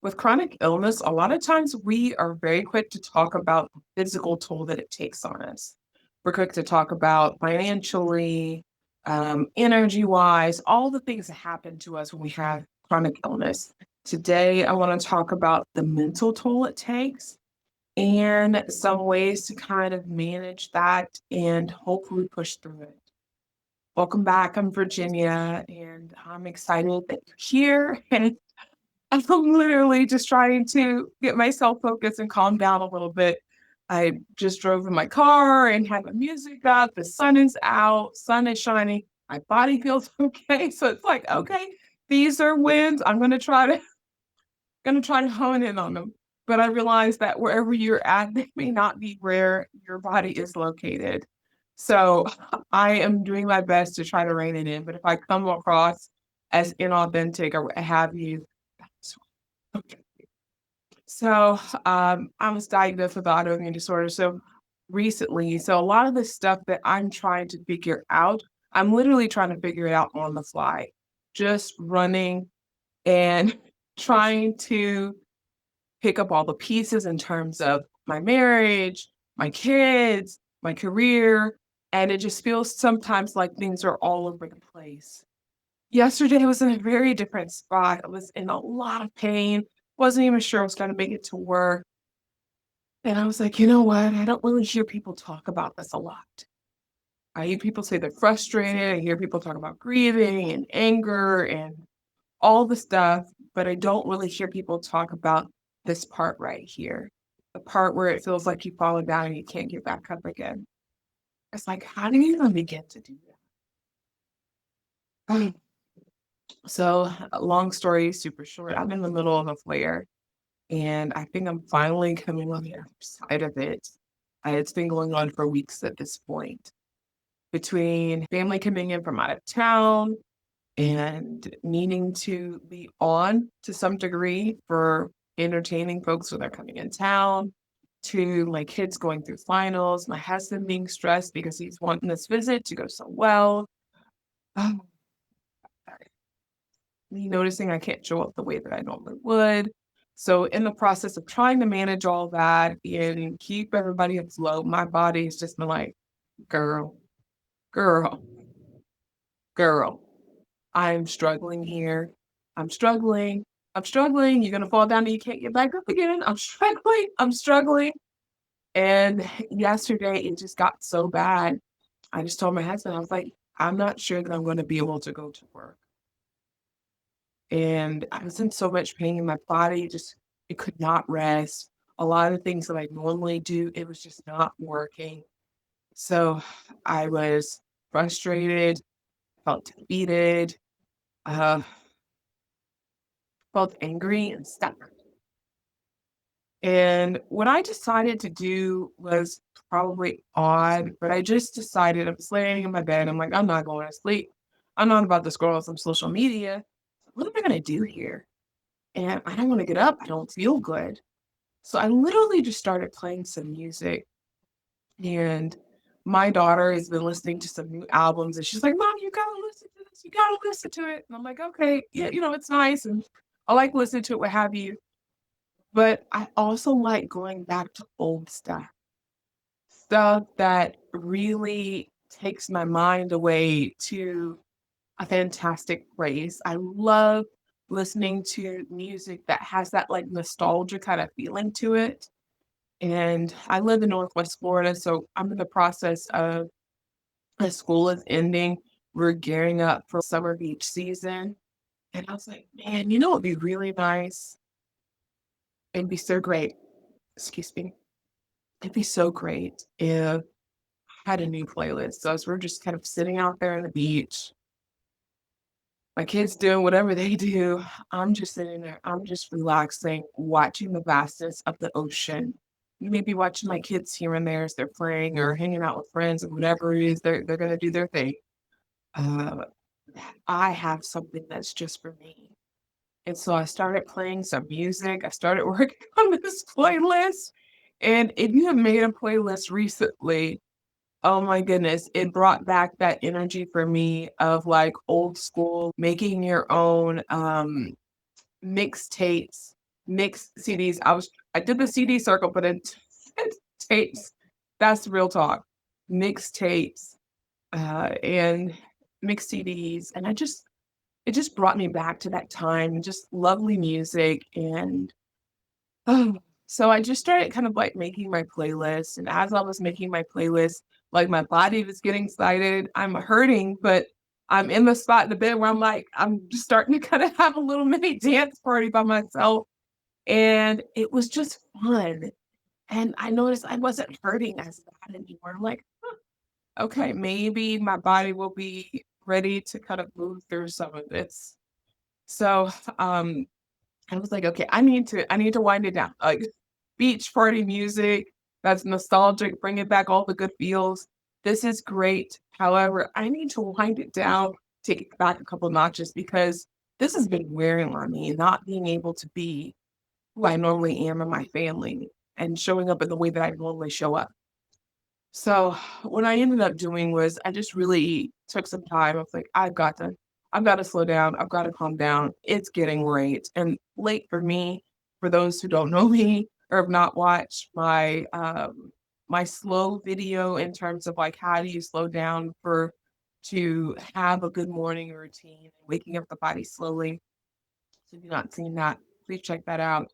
With chronic illness, a lot of times we are very quick to talk about the physical toll that it takes on us. We're quick to talk about financially, energy wise, all the things that happen to us when we have chronic illness. Today, I want to talk about the mental toll it takes and some ways to kind of manage that and hopefully push through it. Welcome back. I'm Virginia, and I'm excited that you're here. And I'm literally just trying to get myself focused and calm down a little bit. I just drove in my car and had my music up. The sun is out, sun is shining. My body feels okay. So it's like, okay, these are wins. I'm gonna try to hone in on them. But I realize that wherever you're at, they may not be where your body is located. So I am doing my best to try to rein it in. But if I come across as inauthentic or what have you, that's okay. So, I was diagnosed with autoimmune disorder, so recently. So a lot of the stuff that I'm trying to figure out, I'm literally trying to figure it out on the fly, just running and trying to pick up all the pieces in terms of my marriage, my kids, my career, and it just feels sometimes like things are all over the place. Yesterday, I was in a very different spot. I was in a lot of pain, wasn't even sure I was gonna make it to work, and I was like, "You know what? I don't really hear people talk about this a lot." I hear people say they're frustrated, I hear people talk about grieving and anger and all the stuff, but I don't really hear people talk about this part right here, the part where it feels like you've fallen down and you can't get back up again. It's like, how do you even begin to do that? So, long story super short, I'm in the middle of a flare. And I think I'm finally coming on the other side of it. It's been going on for weeks at this point. Between family coming in from out of town and needing to be on to some degree for entertaining folks when they're coming in town, to my kids going through finals, my husband being stressed because he's wanting this visit to go so well. Oh, me noticing I can't show up the way that I normally would. So in the process of trying to manage all that and keep everybody afloat, my body has just been like, girl, girl, girl, I'm struggling here. I'm struggling. I'm struggling. You're gonna fall down and you can't get back up again. I'm struggling. I'm struggling. And yesterday it just got so bad. I just told my husband, I was like, I'm not sure that I'm gonna be able to go to work. And I was in so much pain. My body just it could not rest. A lot of things that I normally do, it was just not working. So I was frustrated, felt defeated, uh, felt angry and stuck. And what I decided to do was probably odd, but I just decided I was laying in my bed. I'm like, I'm not going to sleep. I'm not about to scroll on some social media. What am I going to do here? And I don't want to get up. I don't feel good. So I literally just started playing some music, and my daughter has been listening to some new albums, and she's like, "Mom, you gotta listen to this. You gotta listen to it." And I'm like, "Okay, yeah, it's nice, and I like listening to it, what have you." But I also like going back to old stuff that really takes my mind away to a fantastic place. I love listening to music that has that like nostalgia kind of feeling to it. And I live in Northwest Florida, so I'm in the process of as school is ending, we're gearing up for summer beach season. And I was like, man, it'd be really nice. It'd be so great. Excuse me. It'd be so great if I had a new playlist. So as we're just kind of sitting out there on the beach, my kids doing whatever they do, I'm just sitting there. I'm just relaxing, watching the vastness of the ocean. Maybe watching my kids here and there as they're playing or hanging out with friends or whatever it is they're gonna do their thing. Uh, I have something that's just for me. And so I started playing some music. I started working on this playlist. And if you have made a playlist recently, oh my goodness, it brought back that energy for me of like old school, making your own mixtapes mixed CDs. I did the CD circle, but it tapes. That's real talk. Mixed tapes, and mixed CDs, and it just brought me back to that time, just lovely music, and oh, so I just started kind of like making my playlist. And as I was making my playlist, like my body was getting excited. I'm hurting, but I'm in the spot in the bed where I'm like, I'm just starting to kind of have a little mini dance party by myself. And it was just fun. And I noticed I wasn't hurting as bad anymore. I'm like, okay, maybe my body will be ready to kind of move through some of this. So um I was like, "Okay, I need to wind it down." Like, beach party music that's nostalgic, bringing back all the good feels. This is great. However, I need to wind it down, take it back a couple notches because this has been wearing on me, not being able to be who I normally am in my family and showing up in the way that I normally show up. So what I ended up doing was I just really took some time. I was like, I've got to slow down. I've got to calm down. It's getting late. And late for me, for those who don't know me or have not watched my slow video in terms of like how do you slow down for to have a good morning routine and waking up the body slowly. So if you've not seen that, please check that out.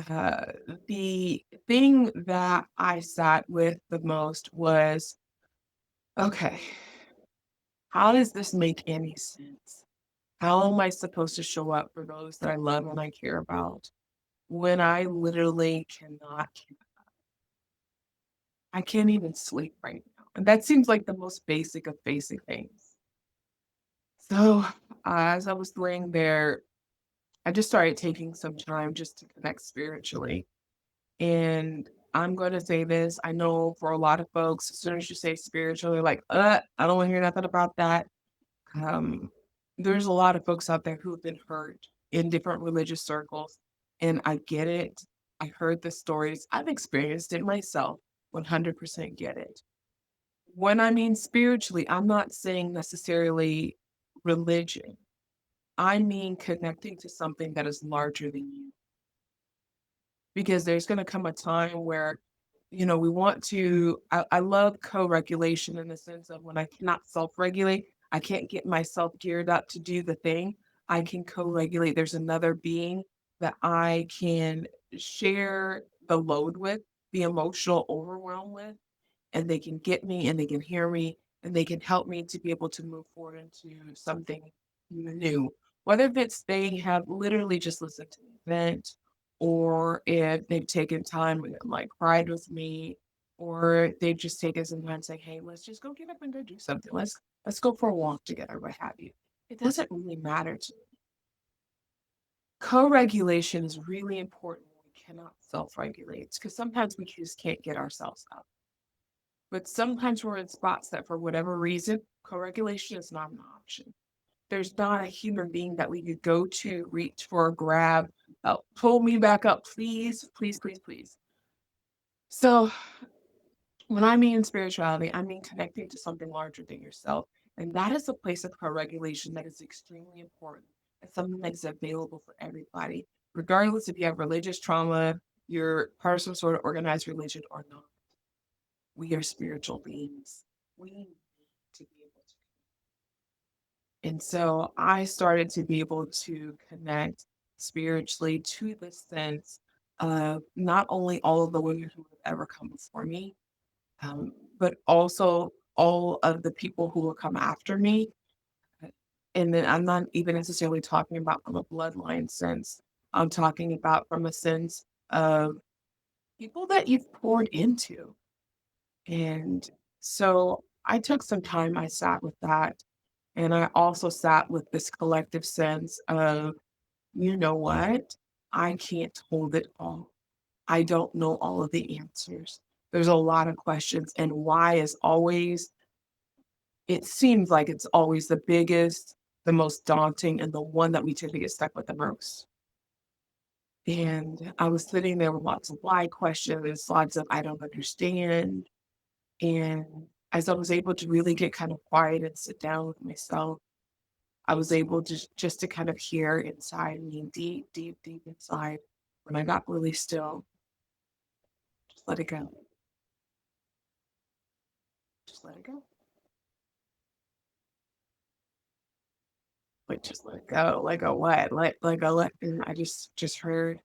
Uh, the thing that I sat with the most was, okay, how does this make any sense? How am I supposed to show up for those that I love and I care about when I literally I can't even sleep right now? And that seems like the most basic of basic things. So, as I was laying there, I just started taking some time just to connect spiritually. And I'm gonna say this, I know for a lot of folks, as soon as you say spiritual, they're like, I don't wanna hear nothing about that." Um, there's a lot of folks out there who have been hurt in different religious circles, and I get it. I heard the stories. I've experienced it myself, 100% get it. When I mean spiritually, I'm not saying necessarily religion. I mean connecting to something that is larger than you. Because there's gonna come a time where, we want to I love co-regulation in the sense of when I cannot self-regulate, I can't get myself geared up to do the thing, I can co-regulate. There's another being that I can share the load with, the emotional overwhelm with, and they can get me and they can hear me and they can help me to be able to move forward into something new. Whether if it's they have literally just listened to me vent, or if they've taken time and like cried with me, or they've just taken some time saying, "Hey, let's just go get up and go do something. Let's go for a walk together, what have you." It doesn't really matter to me. Co-regulation is really important when we cannot self-regulate because sometimes we just can't get ourselves up. But sometimes we're in spots that for whatever reason, co-regulation is not an option. There's not a human being that we could go to, reach for, grab, pull me back up, please, please, please, please. So when I mean spirituality, I mean connecting to something larger than yourself. And that is a place of co-regulation that is extremely important and something that is available for everybody, regardless if you have religious trauma, you're part of some sort of organized religion or not. We are spiritual beings. We need to be able to. And so I started to be able to connect spiritually to the sense of not only all of the women who have ever come before me, but also all of the people who will come after me. Uh, And then I'm not even necessarily talking about from a bloodline sense. I'm talking about from a sense of people that you've poured into. And so I took some time, I sat with that. And I also sat with this collective sense of, you know what? I can't hold it all. I don't know all of the answers. There's a lot of questions, and why is always, it seems like it's always the biggest, the most daunting, and the one that we tend to get stuck with the most. And I was sitting there with lots of why questions, lots of I don't understand. And as I was able to really get kind of quiet and sit down with myself, I was able to just to kind of hear inside me, deep, deep, deep inside. When I got really still, just let it go. Just let it go. Like, just let it go. Like a what? Like a let. And I just heard,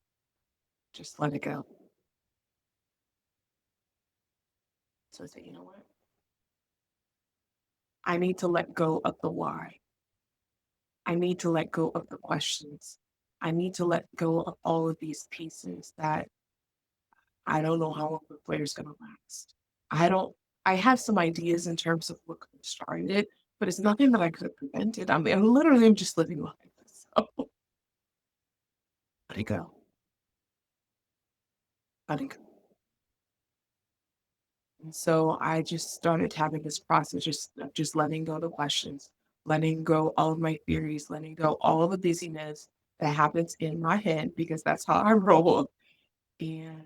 just let it go. So I said, you know what? I need to let go of the why. I need to let go of the questions. I need to let go of all of these pieces that I don't know how long the player's gonna last. I don't I have some ideas in terms of what could have started it, but it's nothing that I could have prevented. I mean, I'm literally just living life. So let it go. Let it go. And so I just started having this process just letting go of the questions, letting go all of my theories, letting go all of the busyness that happens in my head because that's how I roll. And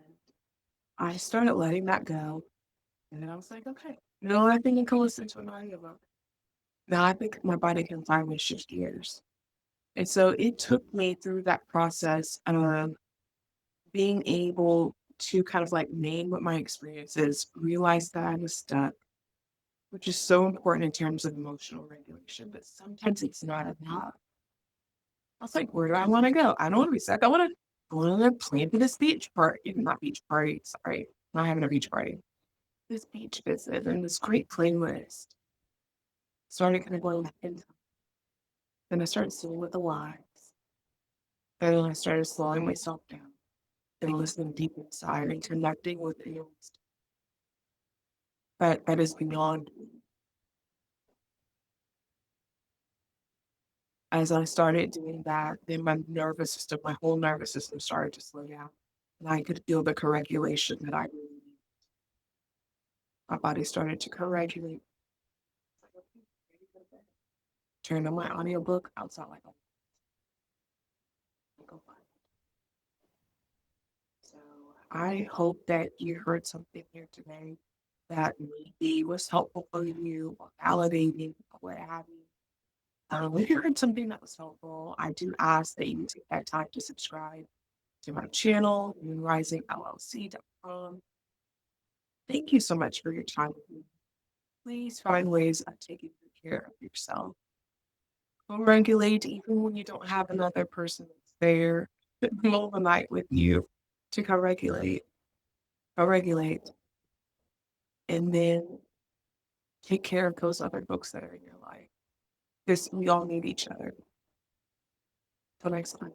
I started letting that go. And then I was like, okay, no, I think I can listen to an audiobook. Now I think my body can finally shift gears. And so it took me through that process of being able to kind of like name what my experience is, realize that I was stuck, which is so important in terms of emotional regulation, but sometimes it's not enough. I was like, where do I want to go? I don't want to be stuck. I want to plan for this beach party, not beach party, sorry, not having a beach party. This beach visit and this great playlist. Started kind of going back into then I started sitting with the whys. And then I started slowing myself down and listening deep inside and connecting with feelings that is beyond me. As I started doing that, then my whole nervous system started to slow down. And I could feel the co-regulation that I really need. My body started to co-regulate. Turned on my audiobook outside like a So I hope that you heard something here today that maybe was helpful for you or validating or what have you. If you heard something that was helpful, I do ask that you take that time to subscribe to my channel, moonrisingllc.com. Thank you so much for your time with me. Please find ways of taking good care of yourself. Regulate even when you don't have another person that's there in the middle of the night with you to co-regulate. Co-regulate. And then take care of those other folks that are in your life. Because we all need each other. Till next time.